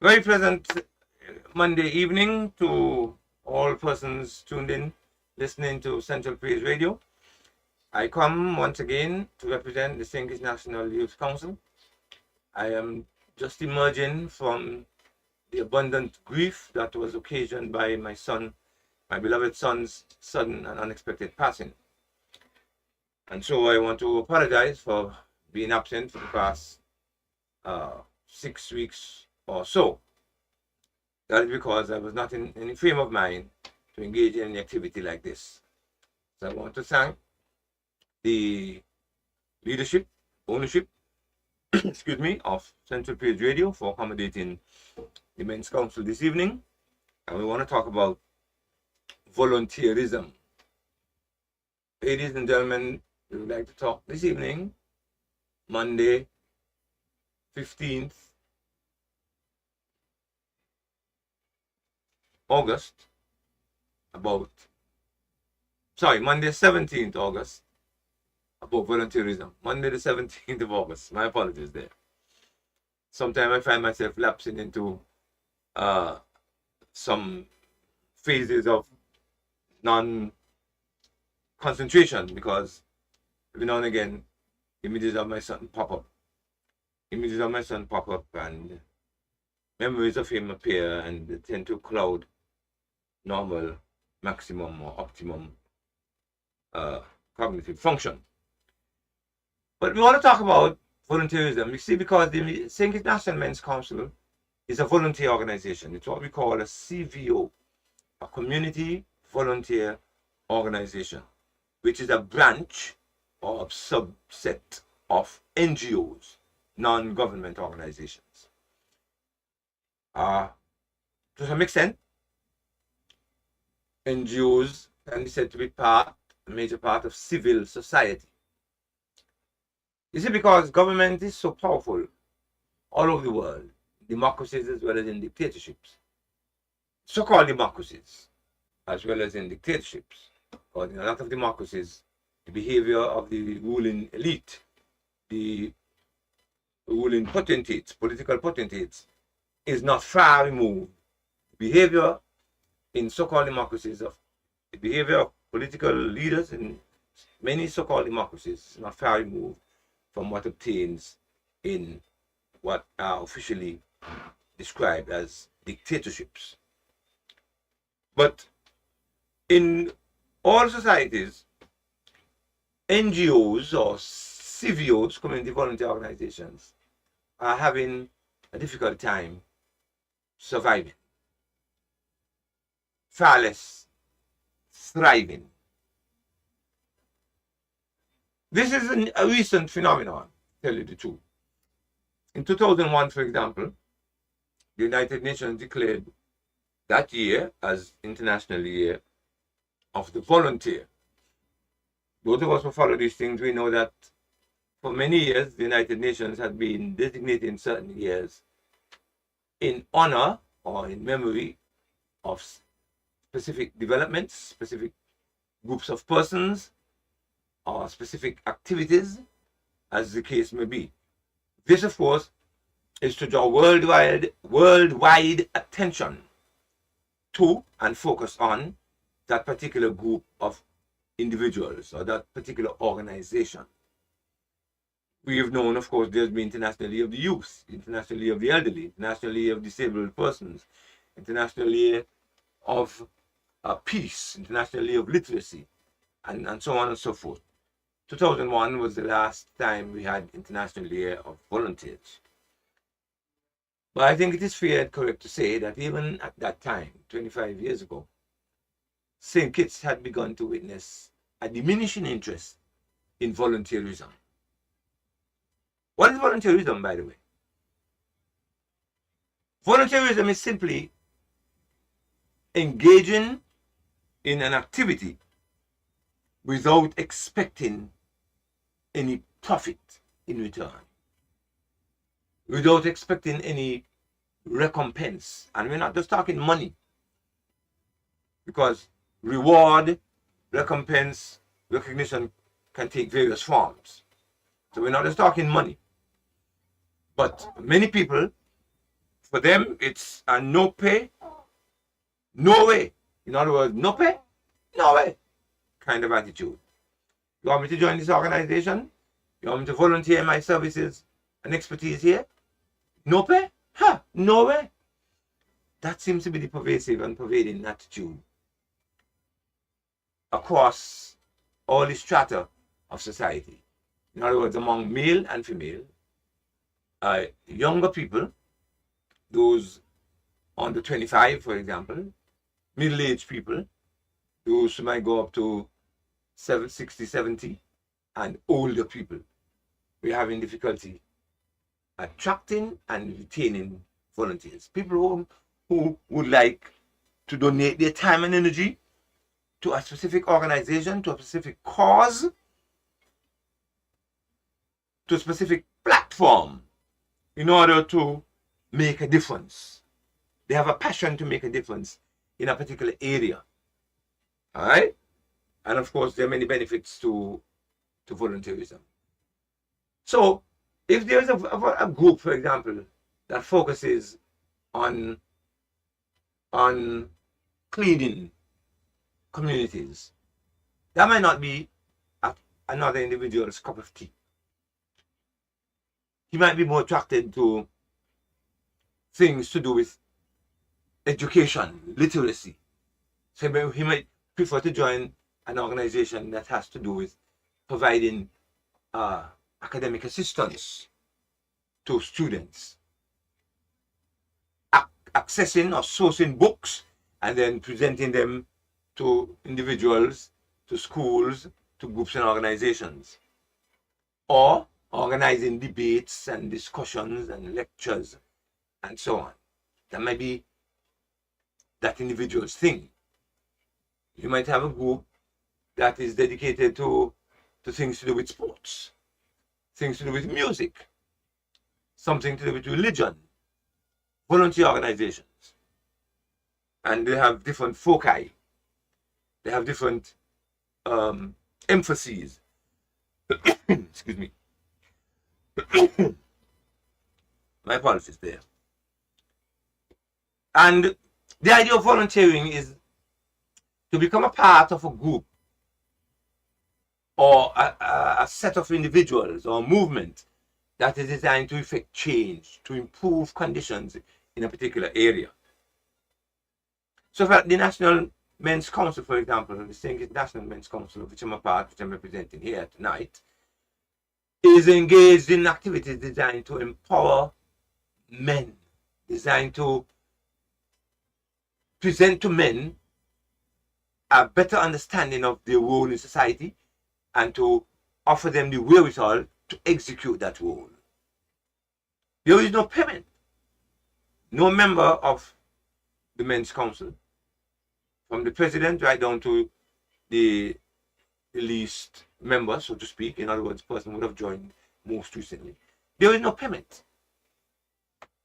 Very pleasant Monday evening to all persons tuned in, listening to Central Praise Radio. I come once again to represent the St. Kitts National Youth Council. I am just emerging from the abundant grief that was occasioned by my son, my beloved son's sudden and unexpected passing. And so I want to apologize for being absent for the past 6 weeks or so. That is because I was not in any frame of mind to engage in any activity like this. So I want to thank the leadership, ownership, excuse me, of Central Praise Radio for accommodating the Men's Council this evening. And we want to talk about volunteerism. Ladies and gentlemen, we would like to talk this evening, Monday, 15th August, Monday 17th August, about volunteerism. Monday the 17th of August. My apologies there. Sometimes I find myself lapsing into some phases of non-concentration because every now and again images of my son pop up. And memories of him appear and they tend to cloud normal, maximum or optimum cognitive function. But we want to talk about volunteerism. You see, because the St. Kitts National Men's Council is a volunteer organization. It's what we call a CVO, a community volunteer organization, which is a branch or a subset of NGOs, non-government organizations. To some extent, NGOs can be said to be a major part of civil society. You see, because government is so powerful all over the world, democracies as well as in dictatorships, so-called democracies as well as in dictatorships. But in a lot of democracies, the behavior of the ruling elite, the ruling potentates, political potentates, is not far removed. Behavior in so-called democracies, of the behavior of political leaders in many so-called democracies is not far removed from what obtains in what are officially described as dictatorships. But in all societies, NGOs or CVOs, community volunteer organizations, are having a difficult time surviving, far less thriving. This is a recent phenomenon, to tell you the truth. In 2001, for example, the United Nations declared that year as International Year of the Volunteer. Those of us who follow these things, we know that for many years, the United Nations had been designating certain years in honor or in memory of specific developments, specific groups of persons, or specific activities, as the case may be. This, of course, is to draw worldwide attention to and focus on that particular group of individuals or that particular organization. We have known, of course, there's been International Year of the Youth, International Year of the Elderly, International Year of Disabled Persons, International Year of Peace, International Year of Literacy, and so on and so forth. 2001 was the last time we had International Year of Volunteers. But I think it is fair and correct to say that even at that time, 25 years ago, St. Kitts had begun to witness a diminishing interest in volunteerism. What is volunteerism, by the way? Volunteerism is simply engaging in an activity without expecting any profit in return, without expecting any recompense. And we're not just talking money, because reward, recompense, recognition can take various forms. So we're not just talking money. But many people For them, it's a no pay, no way. In other words, no pay, no way kind of attitude. You want me to join this organization? You want me to volunteer my services and expertise here? No pay? Ha! No way. That seems to be the pervasive and pervading attitude across all the strata of society. In other words, among male and female, younger people, those under 25, for example, middle-aged people, those who might go up to 60, 70, and older people, we're having difficulty attracting and retaining volunteers. People who would like to donate their time and energy to a specific organization, to a specific cause, to a specific platform in order to make a difference. They have a passion to make a difference in a particular area. All right? And of course, there are many benefits to volunteerism. So, if there is a group, for example, that focuses on cleaning communities, that might not be another individual's cup of tea. He might be more attracted to things to do with education, literacy. So he might prefer to join an organization that has to do with providing academic assistance to students, accessing or sourcing books and then presenting them to individuals, to schools, to groups and organizations, or organizing debates and discussions and lectures and so on. That might be that individual's thing. You might have a group that is dedicated to things to do with sports, things to do with music, something to do with religion, volunteer organizations. And they have different foci. They have different emphases. Excuse me. My apologies there. And the idea of volunteering is to become a part of a group or a set of individuals or movement that is designed to effect change, to improve conditions in a particular area. So for the National Men's Council, for example, the St. National Men's Council, of which I'm a part, which I'm representing here tonight, is engaged in activities designed to empower men, designed to present to men a better understanding of their role in society and to offer them the wherewithal to execute that role. There is no payment. No member of the Men's Council, from the president right down to the least member, so to speak, in other words, the person would have joined most recently, there is no payment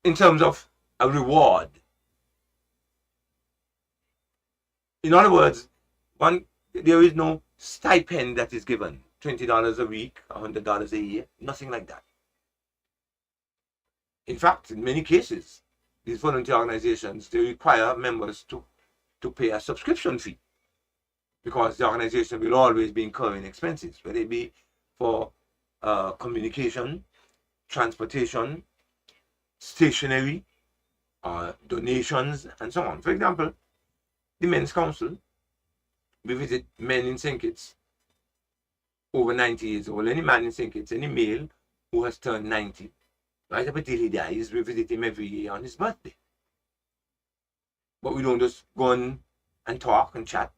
in terms of a reward. In other words, there is no stipend that is given, $20 a week, $100 a year, nothing like that. In fact, in many cases, these volunteer organizations, they require members to pay a subscription fee because the organization will always be incurring expenses, whether it be for communication, transportation, stationery, donations, and so on. For example, the Men's Council, we visit men in St. Kitts over 90 years old. Any man in St. Kitts, any male who has turned 90, right up until he dies, we visit him every year on his birthday. But we don't just go on and talk and chat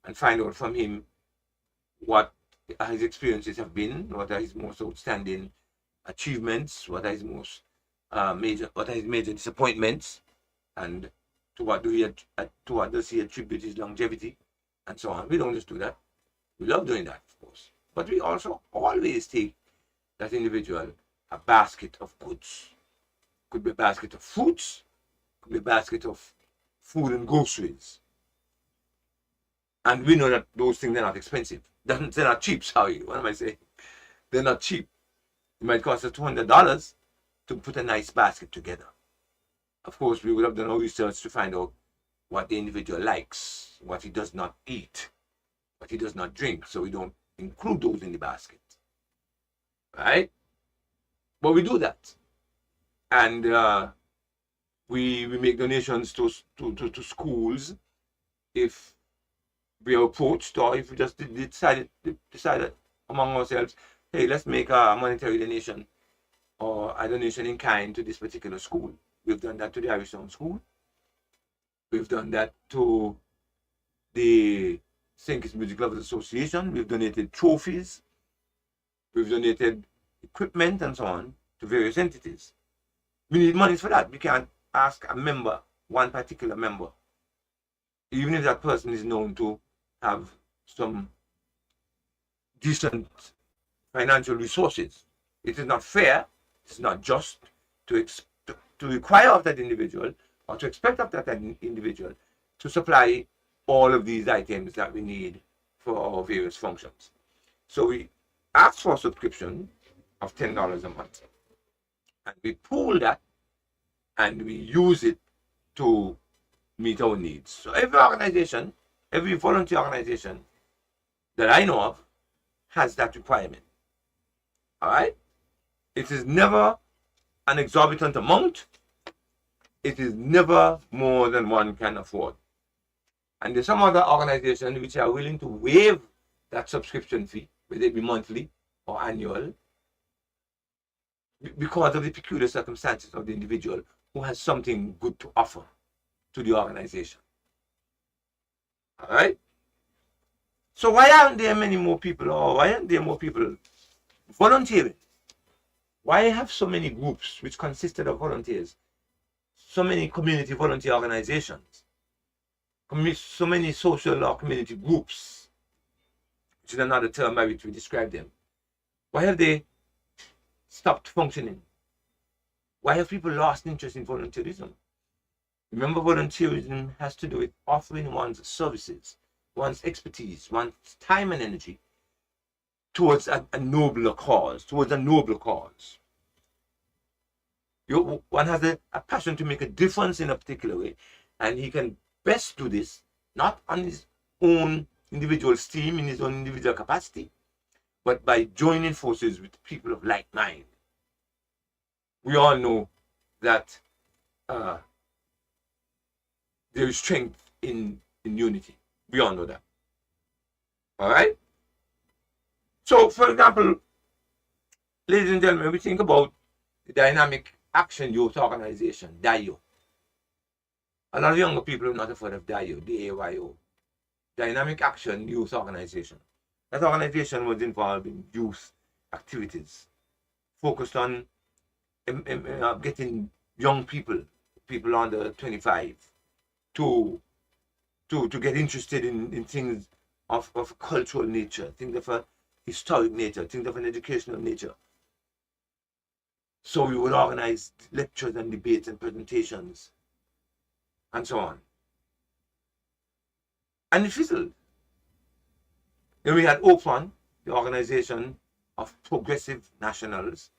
and find out from him what his experiences have been, what are his most outstanding achievements, what are his most major disappointments, and to what does he attribute his longevity, and so on. We don't just do that. We love doing that, of course. But we also always take that individual a basket of goods. Could be a basket of fruits, could be a basket of food and groceries. And we know that those things are not expensive. They're not cheap, sorry. What am I saying? They're not cheap. It might cost us $200 to put a nice basket together. Of course, we would have done our research to find out what the individual likes, what he does not eat, what he does not drink, so we don't include those in the basket. Right? But we do that. And we make donations to schools if we are approached, or if we just decided among ourselves, hey, let's make a monetary donation or a donation in kind to this particular school. We've done that to the Irish Town School. We've done that to the St. Kitts Music Lovers Association. We've donated trophies. We've donated equipment and so on to various entities. We need money for that. We can't ask a member, one particular member, even if that person is known to have some decent financial resources. It is not fair, it's not just to require of that individual or to expect of that individual to supply all of these items that we need for our various functions. So we ask for a subscription of $10 a month, and we pool that and we use it to meet our needs. So every organization, every volunteer organization that I know of has that requirement. All right? It is never an exorbitant amount. It is never more than one can afford. And there's some other organizations which are willing to waive that subscription fee, whether it be monthly or annual, because of the peculiar circumstances of the individual who has something good to offer to the organization. All right? So why aren't there many more people, or why aren't there more people volunteering? Why have so many groups which consisted of volunteers? So many community volunteer organizations, so many social or community groups, which is another term by which we describe them. Why have they stopped functioning? Why have people lost interest in volunteerism? Remember, volunteerism has to do with offering one's services, one's expertise, one's time and energy towards a nobler cause, One has a passion to make a difference in a particular way, and he can best do this not on his own individual steam, in his own individual capacity, but by joining forces with people of like mind. We all know that there is strength in unity. We all know that. All right? So, for example, ladies and gentlemen, we think about the Dynamic Action Youth Organization, DAYO. A lot of younger people have not heard of DAYO, D-A-Y-O. Dynamic Action Youth Organization. That organization was involved in youth activities, focused on getting young people under 25, to get interested in things of cultural nature, things of a historic nature, things of an educational nature. So we would organize lectures and debates and presentations and so on. And it fizzled. Then we had OPON, the Organization of Progressive Nationals.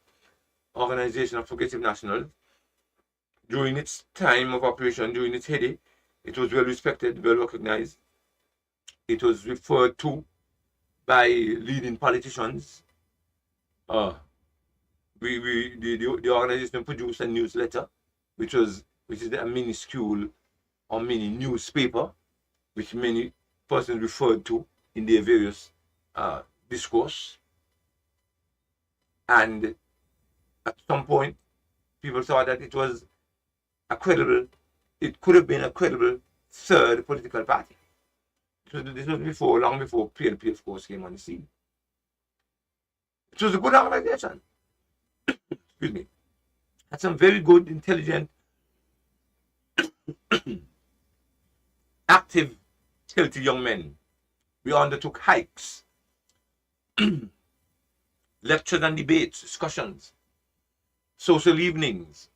During its time of operation, during its heyday, it was well respected, well recognized. It was referred to by leading politicians. The organization produced a newsletter, which is a minuscule or mini newspaper, which many persons referred to in their various discourse. And at some point, people thought that it was it could have been a credible third political party. This was long before PLP, of course, came on the scene. It was a good organization. Excuse me. Had some very good, intelligent, active, healthy young men. We undertook hikes, lectures and debates, discussions, social evenings.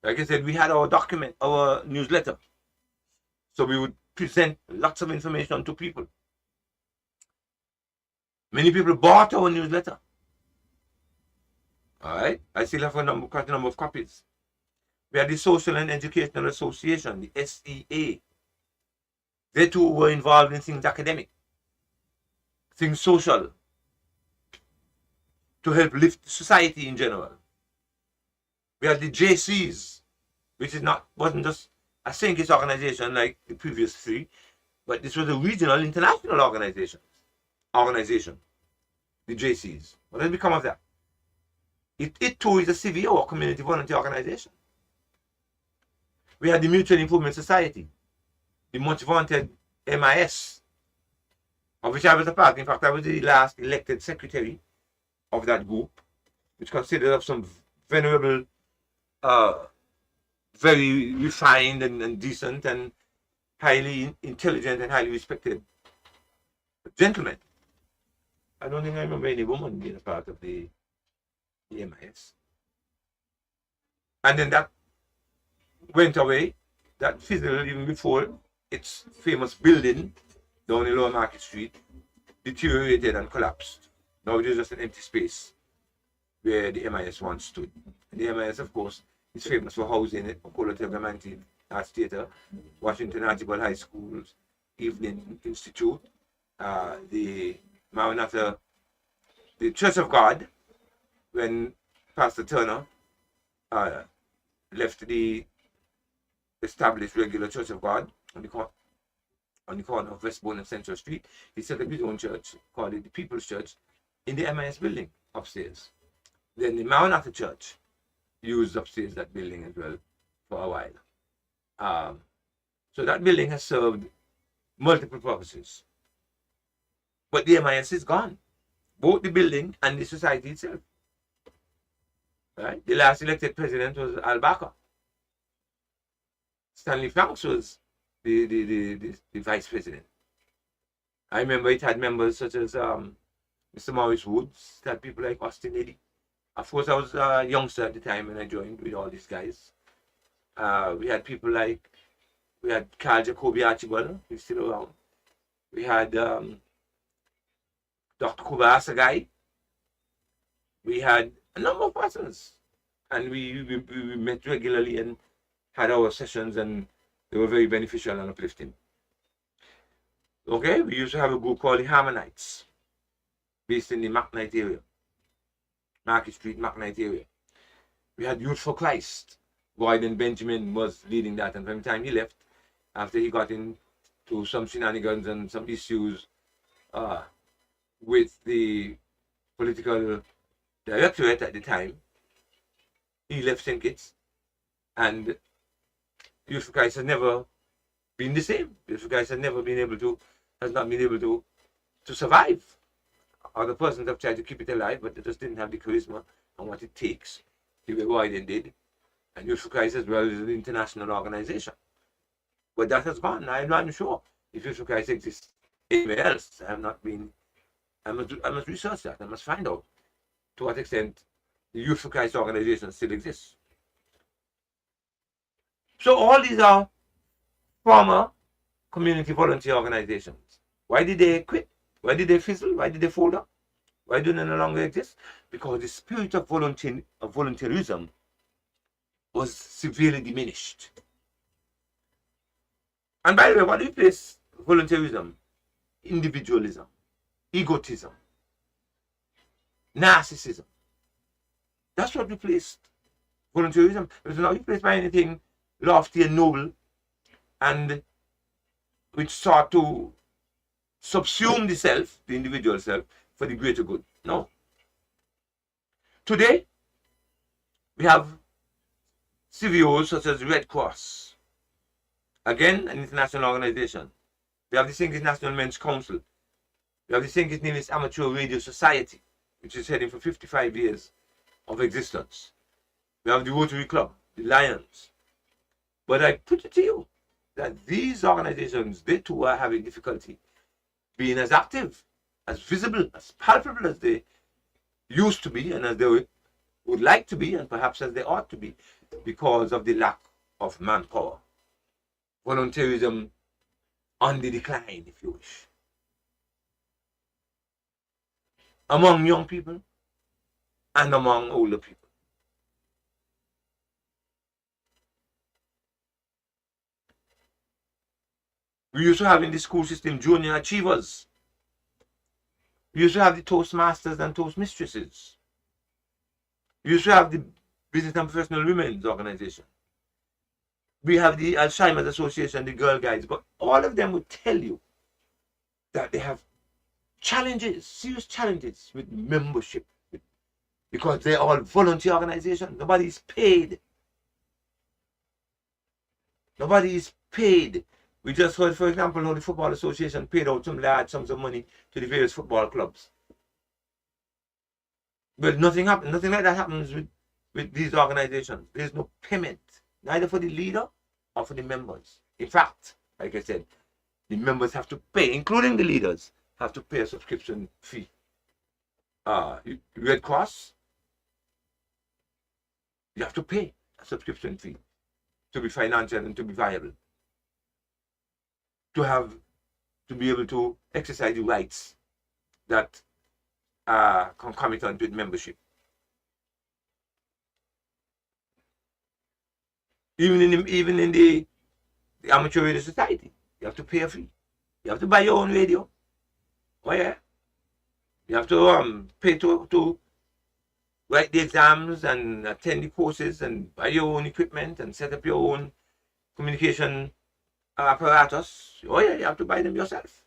Like I said, we had our newsletter. So we would present lots of information to people. Many people bought our newsletter. All right, I still have quite a number of copies. We had the Social and Educational Association, the SEA. They too were involved in things academic, things social, to help lift society in general. We had the JCs, which wasn't just a Saint organization like the previous three, but this was a regional international organization, the JCs. What has become of that? It too is a CVO, or community volunteer organization. We had the Mutual Improvement Society, the much vaunted MIS, of which I was a part. In fact, I was the last elected secretary of that group, which consisted of some venerable, very refined and decent and highly intelligent and highly respected gentlemen. I don't think I remember any woman being a part of the MIS. And then that went away. That fizzled even before its famous building down in Lower Market Street deteriorated and collapsed. Now it is just an empty space where the MIS once stood. And the MIS, of course, is famous for housing Okollo Tegamanti Arts Theatre, Washington Archibald High School's Evening Institute, the Maranatha, the Church of God, when Pastor Turner left the established regular Church of God on the corner of Westbourne and Central Street, he set up his own church, called it the People's Church, in the MIS building upstairs. Then the Maranatha Church used upstairs that building as well for a while. So that building has served multiple purposes. But the MIS is gone, both the building and the society itself. Right? The last elected president was Al Baker. Stanley Franks was the vice president. I remember it had members such as Mr. Maurice Woods, it had people like Austin Eddy. Of course, I was a youngster at the time when I joined with all these guys. We had people like, we had Carl Jacoby Archibald, who's still around. We had Dr. Kuba Asagai. We had a number of persons. And we met regularly and had our sessions, and they were very beneficial and uplifting. Okay, we used to have a group called the Harmonites, based in the McKnight area, Market Street, McKnight area. We had Youth for Christ. Gordon Benjamin was leading that, and from the time he left, after he got into some shenanigans and some issues with the political directorate at the time, he left St. Kitts, and Youth for Christ has never been the same. Youth for Christ has not been able to survive. Other persons have tried to keep it alive, but they just didn't have the charisma and what it takes, the way Gordon did. And Youth for Christ as well is an international organization. But that has gone. I'm not sure if Youth for Christ exists anywhere else. I must research that. I must find out to what extent the Youth for Christ organization still exists. So all these are former community volunteer organizations. Why did they quit? Why did they fizzle? Why did they fold up? Why do they no longer exist? Because the spirit of volunteerism was severely diminished. And by the way, what do you place volunteerism? Individualism, egotism, narcissism. That's what replaced volunteerism. It was not replaced by anything lofty and noble, and which sought to subsume the self, the individual self, for the greater good. No. Today, we have CVOs such as the Red Cross, again, an international organization. We have the St. Kitts National Men's Council. We have the St. Kitts Nevis Amateur Radio Society, which is heading for 55 years of existence. We have the Rotary Club, the Lions. But I put it to you that these organizations, they too are having difficulty being as active, as visible, as palpable as they used to be, and as they would like to be, and perhaps as they ought to be, because of the lack of manpower. Volunteerism on the decline, if you wish. Among young people and among older people. We used to have in the school system junior achievers. We used to have the Toastmasters and Toastmistresses. We used to have the Business and Professional Women's Organization. We have the Alzheimer's Association, the Girl Guides, but all of them would tell you that they have challenges, serious challenges with membership, because they're all volunteer organizations. Nobody is paid. Nobody is paid. We just heard, for example, how the Football Association paid out some large sums of money to the various football clubs. But nothing happens. Nothing like that happens with these organizations. There's no payment, neither for the leader or for the members. In fact, like I said, the members have to pay, including the leaders, have to pay a subscription fee. Red Cross, you have to pay a subscription fee to be financial and to be viable, to be able to exercise the rights that are concomitant with membership. Even in the amateur radio society, you have to pay a fee. You have to buy your own radio. Oh yeah. You have to pay to write the exams and attend the courses and buy your own equipment and set up your own communication apparatus. Oh yeah, you have to buy them yourself.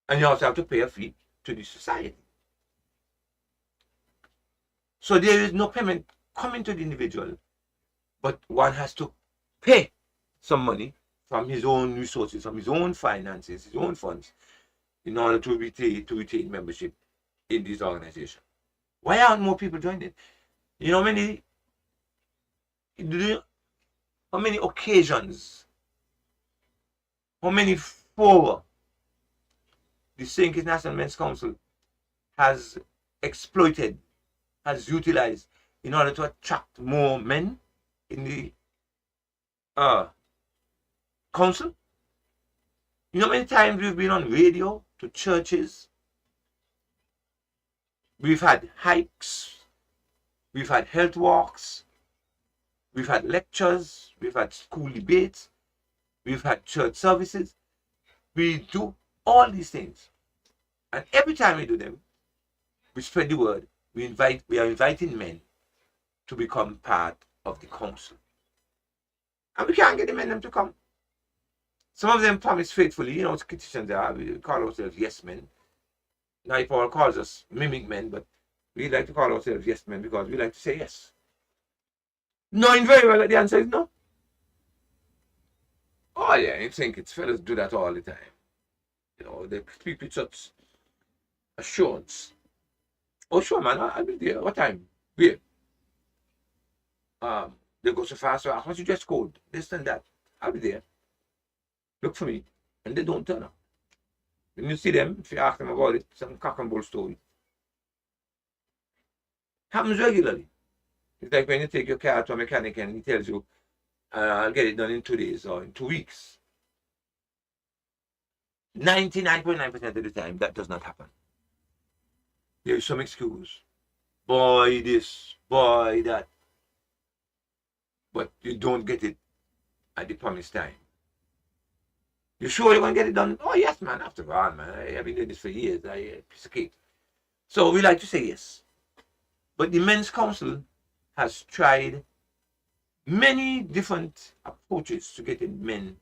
And you also have to pay a fee to the society. So there is no payment coming to the individual, but one has to pay some money from his own resources, from his own finances, his own funds, in order to retain membership in this organization. Why aren't more people joining? You know how many occasions, how many fora the St. Kitts National Men's Council has exploited, has utilized in order to attract more men in the council? You know how many times we've been on radio, to churches, we've had hikes, we've had health walks, we've had lectures, we've had school debates, we've had church services. We do all these things. And every time we do them, we spread the word. We are inviting men to become part of the council. And we can't get the men to come. Some of them promise faithfully, you know, as Christians are, we call ourselves yes men. Now Paul calls us mimic men, but we like to call ourselves yes men because we like to say yes. Knowing very well that the answer is no. Oh yeah, you think it's fellas do that all the time. You know, they speak with such assurance. Oh sure man, I'll be there. What time? Where? They go so fast, so once you dress code, this and that, I'll be there. Look for me. And they don't turn up. When you see them, if you ask them about it, some cock and bull story. Happens regularly. It's like when you take your car to a mechanic and he tells you, I'll get it done in 2 days or in 2 weeks. 99.9% of the time, that does not happen. There is some excuse. Boy this, boy that. But you don't get it at the promised time. You sure you're going to get it done? Oh, yes, man. After all, man. I've been doing this for years. Piece of cake. So we like to say yes. But the Men's Council has tried many different approaches to getting men.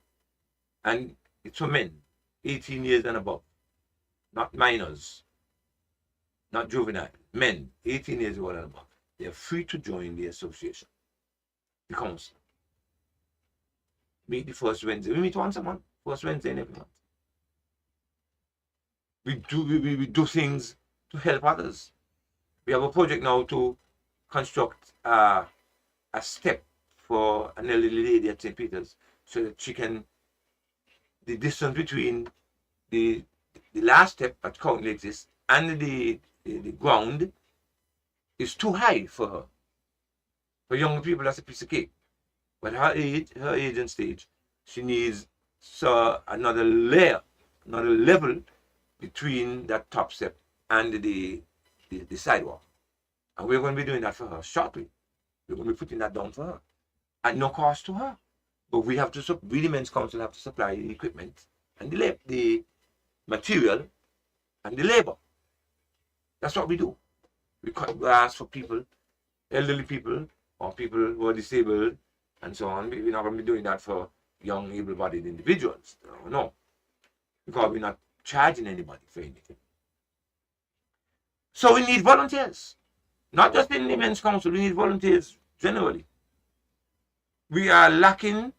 And it's for men, 18 years and above. Not minors. Not juvenile. Men, 18 years old and above. They're free to join the association. The council. Meet the first Wednesday. We meet once a month. First Wednesday in every month. We do things to help others. We have a project now to construct a step for an elderly lady at St. Peter's so that she can, the distance between the last step that currently exists and the ground is too high for her. For young people, that's a piece of cake. But her age and stage, she needs another layer, another level between that top step and the sidewalk. And we're going to be doing that for her shortly. We're going to be putting that down for her at no cost to her. But we have to, we the Men's Council have to supply the equipment and the material and the labor. That's what we do. We cut grass for people, elderly people, or people who are disabled, and so on. We're not going to be doing that for young, able-bodied individuals. No, because we're not charging anybody for anything. So we need volunteers. Not just in the Men's Council, we need volunteers generally. We are lacking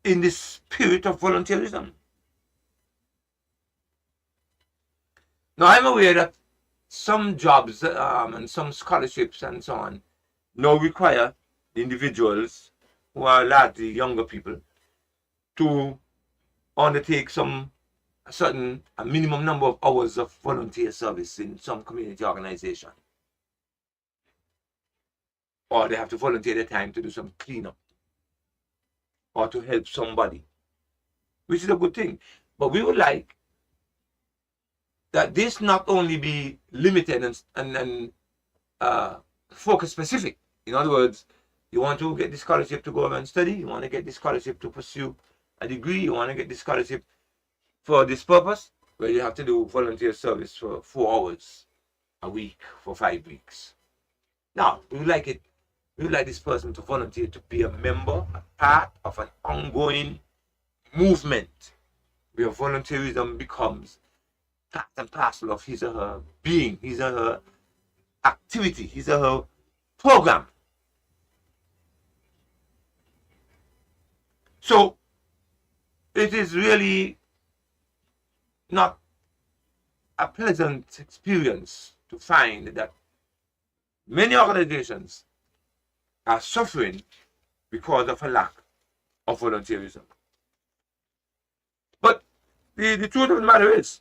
in the spirit of volunteerism. Now, I'm aware that some jobs and some scholarships and so on now require individuals who are largely younger people to undertake a minimum number of hours of volunteer service in some community organization. Or they have to volunteer their time to do some cleanup or to help somebody, which is a good thing. But we would like that this not only be limited and focus specific. In other words, you want to get the scholarship to go and study, you want to get the scholarship to pursue a degree, you want to get the scholarship for this purpose, where you have to do volunteer service for 4 hours a week for 5 weeks. Now, we would like this person to volunteer to be a member, a part of an ongoing movement where volunteerism becomes part and parcel of his or her being, his or her activity, his or her program. So it is really not a pleasant experience to find that many organizations are suffering because of a lack of volunteerism. But the truth of the matter is,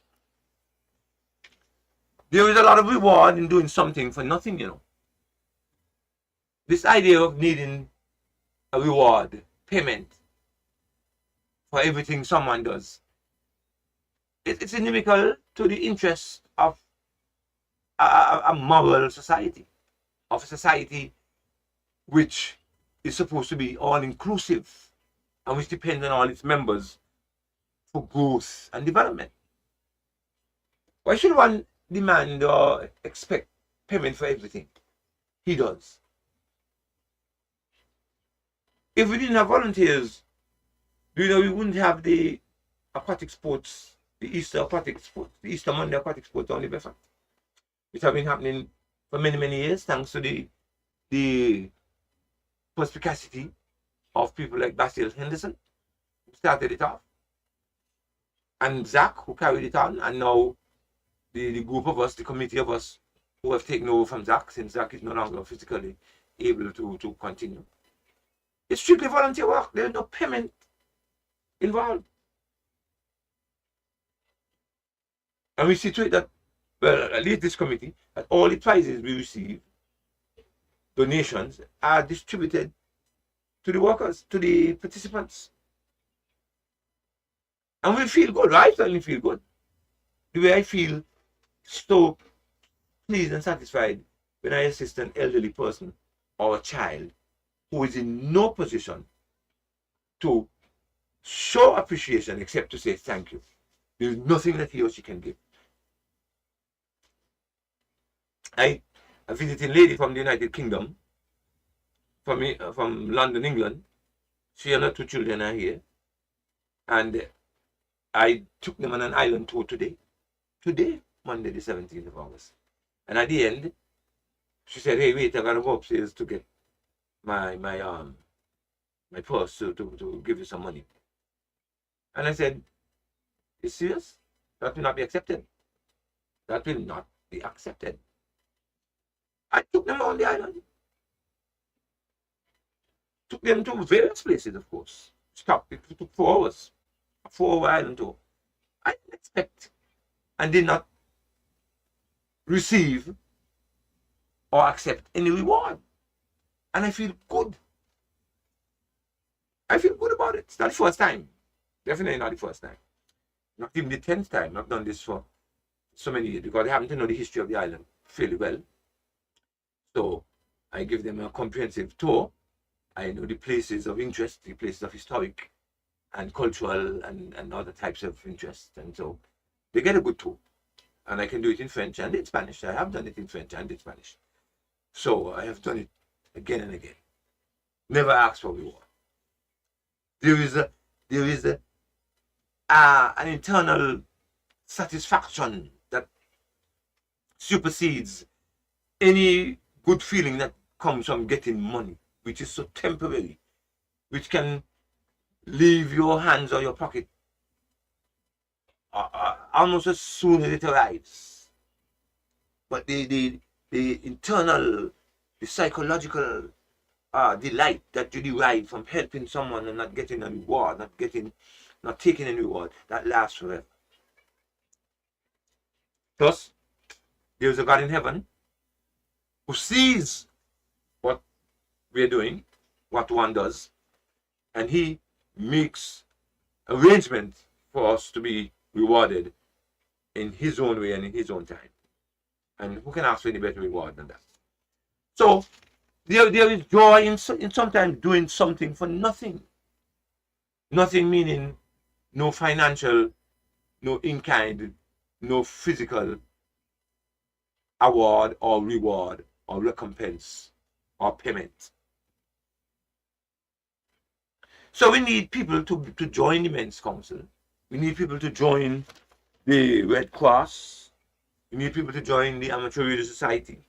there is a lot of reward in doing something for nothing, you know. This idea of needing a reward, payment for everything someone does, it's inimical to the interests of a moral society, of a society which is supposed to be all-inclusive and which depends on all its members for growth and development. Why should one demand or expect payment for everything he does? If we didn't have volunteers, we wouldn't have the aquatic sports, the Easter aquatic sports, the Easter Monday aquatic sports on the Bedford, which have been happening for many, many years, thanks to the perspicacity of people like Basil Henderson, who started it off, and Zach, who carried it on, and now the group of us, the committee of us, who have taken over from Zach, since Zach is no longer physically able to continue. It's strictly volunteer work. There's no payment involved. And we see to it that, well, at least this committee, that all the prizes we receive, donations, are distributed to the workers, to the participants. And we feel good. I certainly feel good. The way I feel so pleased and satisfied when I assist an elderly person or a child who is in no position to show appreciation except to say thank you. There is nothing that he or she can give. A visiting lady from the United Kingdom, from London, England, she and her 2 children are here, and I took them on an island tour today, Monday the 17th of August. And at the end, she said, "Hey, wait, I gotta go upstairs to get my purse to give you some money." And I said, "You serious? That will not be accepted. That will not be accepted." I took them on the island. Took them to various places, of course. Stopped. It took 4 hours. A 4-hour island tour. I didn't expect and did not receive or accept any reward. And I feel good. I feel good about it. It's not the first time. Definitely not the first time. Not even the 10th time. I've done this for so many years because I happen to know the history of the island fairly well. So I give them a comprehensive tour I know the places of interest, the places of historic and cultural and other types of interest. And so they get a good tour. And I can do it in French and in Spanish. I have done it in French and in Spanish. So I have done it again and again. Never ask for reward. There is an internal satisfaction that supersedes any good feeling that comes from getting money, which is so temporary, which can leave your hands or your pocket almost as soon as it arrives. But the internal, the psychological delight that you derive from helping someone and not getting a reward, not taking any reward, that lasts forever. Plus, there's a God in heaven who sees what we're doing, what one does, and he makes arrangements for us to be rewarded in his own way and in his own time. And who can ask for any better reward than that? So there is joy in sometimes doing something for nothing. Nothing meaning no financial, no in-kind, no physical award or reward or recompense or payment. So we need people to join the Men's Council. We need people to join the Red Cross. We need people to join the Amateur Radio Society.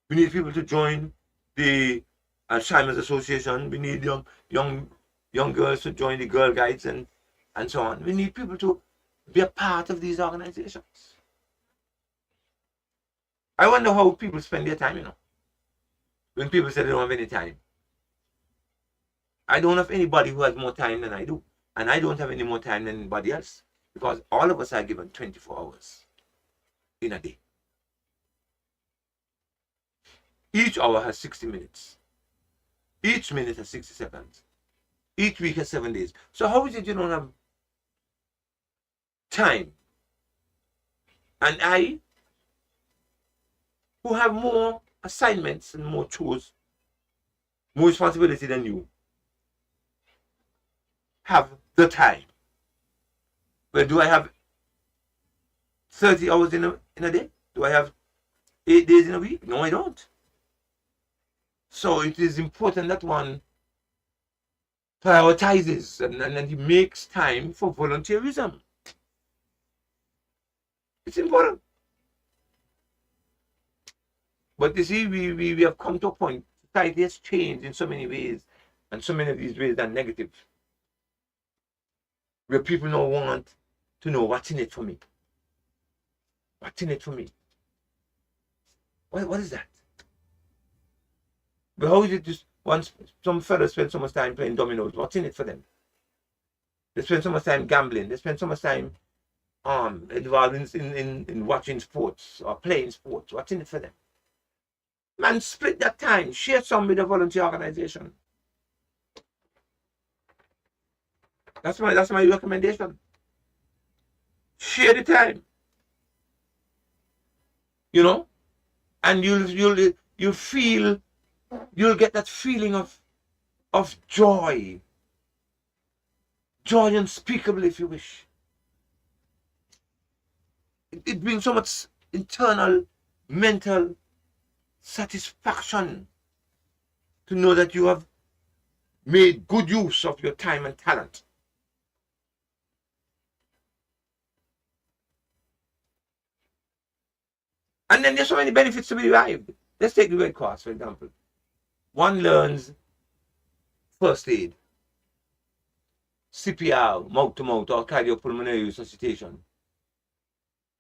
We need people to join the Alzheimer's Association. We need young girls to join the Girl Guides and so on. We need people to be a part of these organizations. I wonder how people spend their time, when people say they don't have any time. I don't have anybody who has more time than I do. And I don't have any more time than anybody else. Because all of us are given 24 hours in a day. Each hour has 60 minutes. Each minute has 60 seconds. Each week has 7 days. So how is it you don't have time? And I, who have more assignments and more chores, more responsibility than you, have the time. Well, do I have 30 hours in a day? Do I have 8 days in a week? No, I don't. So it is important that one prioritizes and he makes time for volunteerism. It's important. But you see, we have come to a point, society has changed in so many ways, and so many of these ways are negative, where people don't want to know what's in it for me. What's in it for me? What is that? But how is it just once some fellas spend so much time playing dominoes? What's in it for them? They spend so much time gambling. They spend so much time involved in watching sports or playing sports. What's in it for them? Man, split that time. Share some with a volunteer organization. That's my recommendation. Share the time. And you'll feel, you'll get that feeling of joy. Joy unspeakable, if you wish. It brings so much internal, mental satisfaction to know that you have made good use of your time and talent. And then there's so many benefits to be derived. Let's take the Red Cross, for example. One learns first aid, CPR, mouth-to-mouth, or cardiopulmonary resuscitation.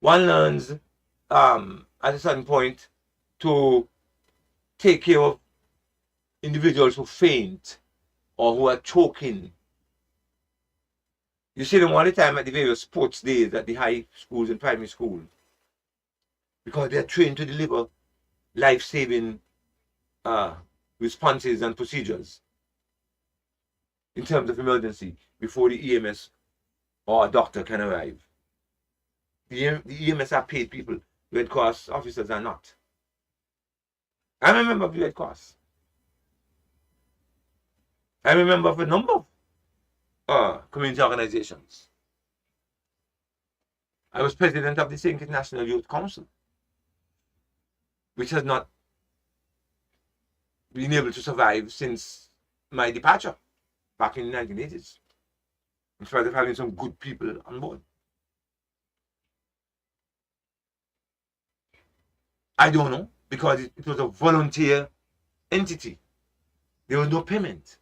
One learns, at a certain point, to take care of individuals who faint or who are choking. You see them all the time at the various sports days at the high schools and primary schools, because they are trained to deliver life-saving responses and procedures in terms of emergency before the EMS or a doctor can arrive. The EMS are paid people. Red Cross officers are not. I'm a member of the Red Cross. I'm a member of a number of community organizations. I was president of the St. Kitts National Youth Council, which has not been able to survive since my departure back in the 1980s, in spite of having some good people on board. I don't know, because it was a volunteer entity. There was no payment.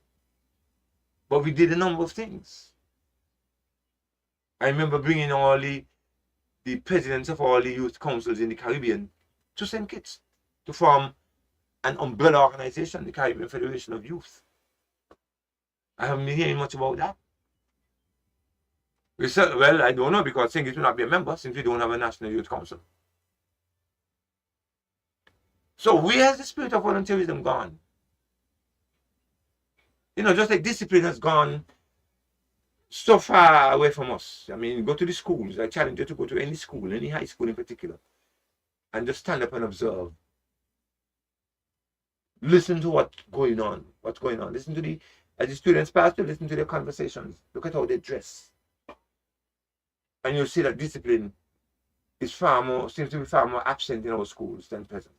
But we did a number of things. I remember bringing all the presidents of all the youth councils in the Caribbean to St. Kitts to form an umbrella organization, the Caribbean Federation of Youth. I haven't been hearing much about that. We said, well, I don't know, because St. Kitts will not be a member since we don't have a National Youth Council. So where has the spirit of volunteerism gone? You know, just like discipline has gone so far away from us. I mean, go to the schools. I challenge you to go to any school, any high school in particular, and just stand up and observe. Listen to what's going on. Listen to as the students pass, to listen to their conversations. Look at how they dress. And you'll see that discipline is seems to be far more absent in our schools than present.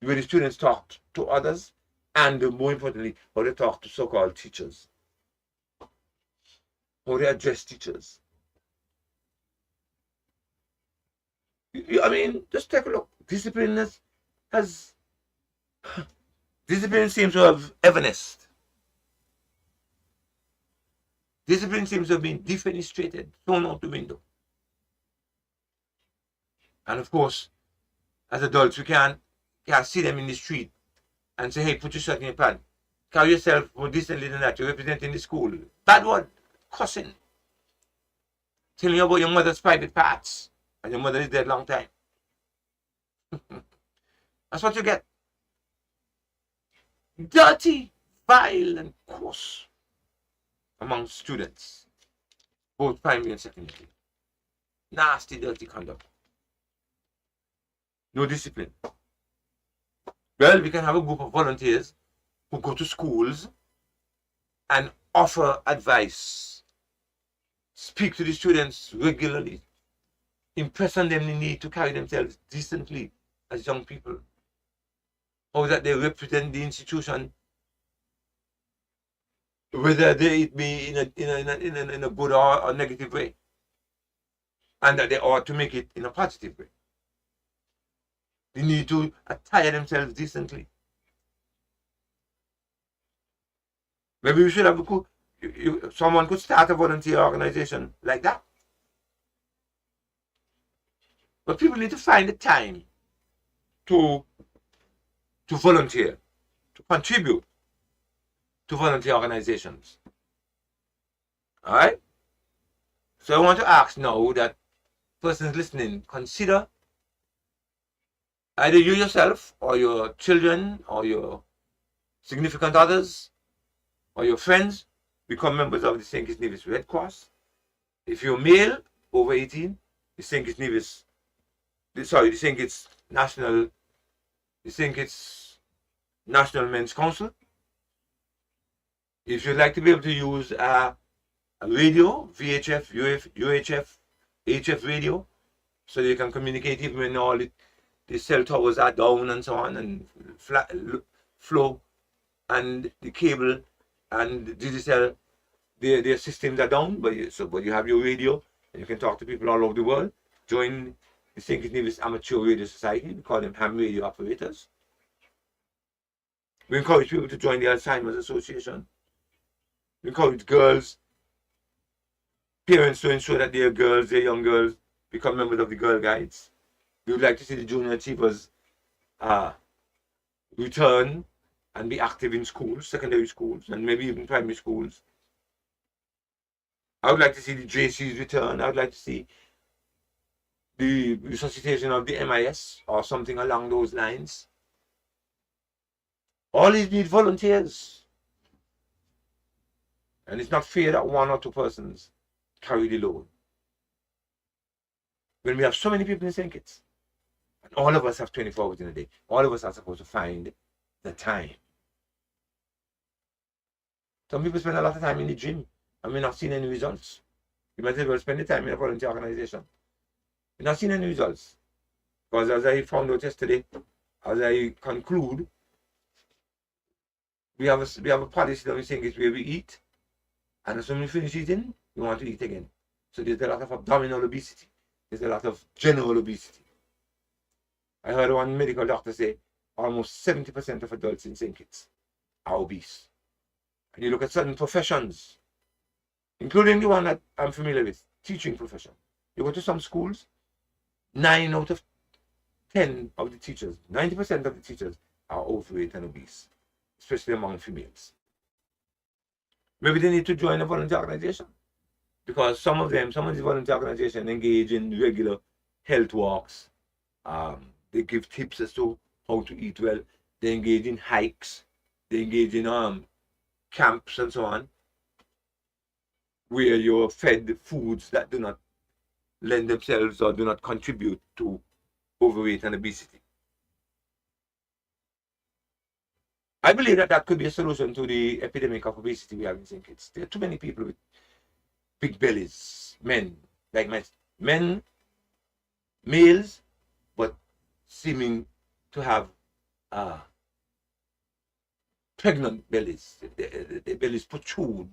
Where the students talk to others, and more importantly, how they talk to so-called teachers. How they address teachers. I mean, just take a look. Discipline seems to have evanesced. Discipline seems to have been defenestrated, thrown out the window. And of course, as adults, we can't see them in the street and say, hey, put your shirt in your pants. Carry yourself more decently than that. You're representing the school. Bad word. Cussing. Telling you about your mother's private parts. And your mother is dead a long time. That's what you get. Dirty, vile, and coarse among students, both primary and secondary. Nasty, dirty conduct. No discipline. Well, we can have a group of volunteers who go to schools and offer advice, speak to the students regularly, impress on them the need to carry themselves decently as young people, or that they represent the institution, whether it be in a good or negative way, and that they ought to make it in a positive way. They need to attire themselves decently. Maybe we should have someone could start a volunteer organization like that. But people need to find the time to volunteer, to contribute to volunteer organizations. All right? So I want to ask now that persons listening, consider either you yourself or your children or your significant others or your friends become members of the St. Kitts Nevis Red Cross. If you're male over 18, the St. Kitts Nevis, the St. Kitts National Men's Council. If you'd like to be able to use a radio, VHF, UHF, HF radio, so you can communicate even when all the cell towers are down and so on, and flow, and the cable and the digital, their systems are down, but you have your radio, and you can talk to people all over the world. Join the St. Kitts Nevis Amateur Radio Society. We call them ham radio operators. We encourage people to join the Alzheimer's Association. We encourage girls, parents to ensure that their young girls, become members of the Girl Guides. We would like to see the junior achievers return and be active in schools, secondary schools, and maybe even primary schools. I would like to see the JCs return. I would like to see the resuscitation of the MIS or something along those lines. All these need volunteers. And it's not fair that one or two persons carry the load. When we have so many people in St. Kitts, and all of us have 24 hours in a day, all of us are supposed to find the time Some people spend a lot of time in the gym and we're not seeing any results. You might as well spend the time in a volunteer organization. We're not seeing any results. Because as I found out yesterday, as I conclude, we have a policy that we think is where we eat, and as soon as we finish eating, we want to eat again. So there's a lot of abdominal obesity. There's a lot of general obesity. I heard one medical doctor say almost 70% of adults in St. Kitts are obese. And you look at certain professions, including the one that I'm familiar with, teaching profession. You go to some schools, 9 out of 10 of the teachers, 90% of the teachers are overweight and obese, especially among females. Maybe they need to join a volunteer organization, because some of these volunteer organizations engage in regular health walks. They give tips as to how to eat well. They engage in hikes. They engage in camps and so on, where you're fed foods that do not lend themselves or do not contribute to overweight and obesity. I believe that could be a solution to the epidemic of obesity we have in St. Kitts. There are too many people with big bellies, men, like men, males, but seeming to have pregnant bellies. Their bellies protrude.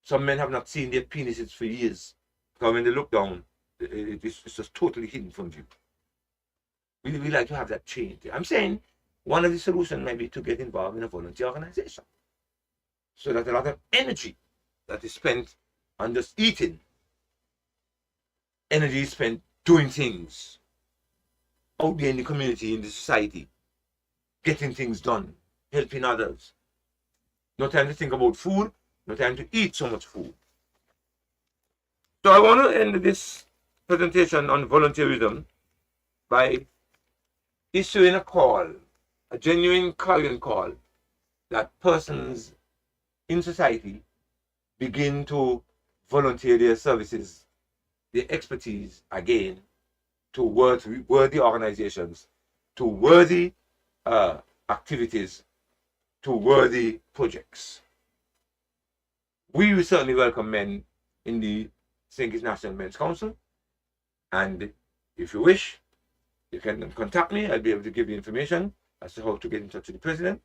Some men have not seen their penises for years, because when they look down, it's just totally hidden from view. We like to have that change. I'm saying one of the solutions might be to get involved in a volunteer organization, so that a lot of energy that is spent on just eating, energy is spent doing things out there in the community, in the society, getting things done, helping others. No time to think about food, no time to eat so much food. So I want to end this presentation on volunteerism by issuing a call, a genuine clarion call, that persons in society begin to volunteer their services, their expertise again, to worthy organizations, to worthy activities, to worthy projects. We will certainly welcome men in the St. Kitts National Men's Council, and if you wish, you can contact me. I'll be able to give you information as to how to get in touch with the president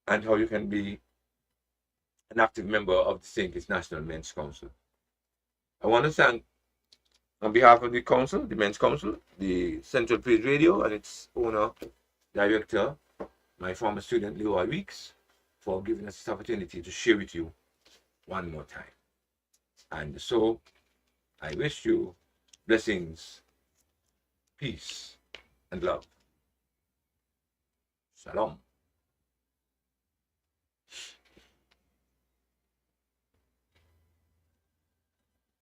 and how you can be an active member of the St. Kitts National Men's Council. I want to thank, on behalf of the council, the Men's Council, the Central Praise Radio and its owner, director, my former student Leroy Weeks, for giving us this opportunity to share with you one more time. And so I wish you blessings, peace, and love. Shalom.